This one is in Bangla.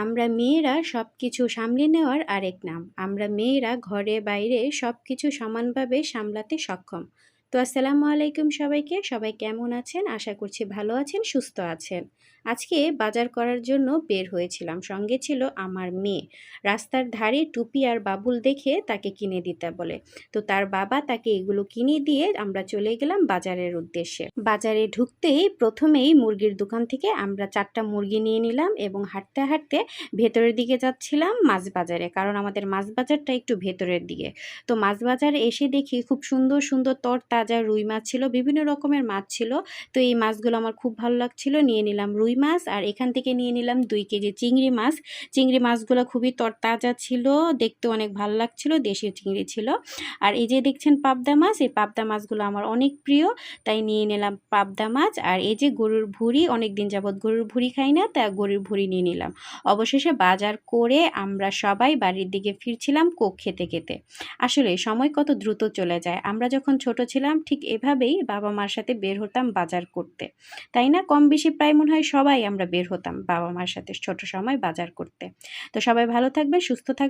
আমরা মেয়েরা সবকিছু সামলে নেওয়ার আরেক নাম। আমরা মেয়েরা ঘরে বাইরে সবকিছু সমানভাবে সামলাতে সক্ষম। তো আসসালামু আলাইকুম সবাইকে। সবাই কেমন আছেন? আশা করছি ভালো আছেন, সুস্থ আছেন। আজকে বাজার করার জন্য বের হয়েছিলাম। সঙ্গে ছিল আমার মেয়ে। রাস্তার ধারে টুপি আর বাবুল দেখে তাকে কিনে দিতে বলে। তো তার বাবা তাকে এগুলো কিনে দিয়ে আমরা চলে গেলাম বাজারের উদ্দেশ্যে। বাজারে ঢুকতেই প্রথমেই মুরগির দোকান থেকে আমরা 4টা মুরগি নিয়ে নিলাম এবং হাঁটতে হাঁটতে ভেতরের দিকে যাচ্ছিলাম মাছ বাজারে, কারণ আমাদের মাছ বাজারটা একটু ভেতরের দিকে। তো মাছ বাজারে এসে দেখি খুব সুন্দর সুন্দর তরতাজা রুই মাছ ছিল, বিভিন্ন রকমের মাছ ছিল। তো এই মাছগুলো আমার খুব ভালো লাগছিল, নিয়ে নিলাম রুই মাছ আর এখান থেকে নিয়ে নিলাম 2 কেজি চিংড়ি মাছ। চিংড়ি মাছগুলো খুবই তরতাজা ছিল, দেখতে অনেক ভালো লাগছিল, দেশীয় চিংড়ি ছিল। আর এই যে দেখছেন পাবদা মাছ, এই পাবদা মাছগুলো আমার অনেক প্রিয়, তাই নিয়ে নিলাম পাবদা মাছ। আর এই যে গরুর ভুঁড়ি, অনেক দিন যাবৎ গরুর ভুঁড়ি খাই না, তা গরুর ভুঁড়ি নিয়ে নিলাম। অবশেষে বাজার করে আমরা সবাই বাড়ির দিকে ফিরছিলাম কোক খেতে খেতে। আসলে সময় কত দ্রুত চলে যায়। আমরা যখন ছোট ছিলাম ঠিক এভাবেই বাবা মার সাথে বের হতাম বাজার করতে, তাই না? কম বেশি প্রায় মনে হয় সবাই আমরা বের হতাম বাবা মার সাথে ছোট সময় বাজার করতে। তো সবাই ভালো থাকবেন, সুস্থ থাকবেন।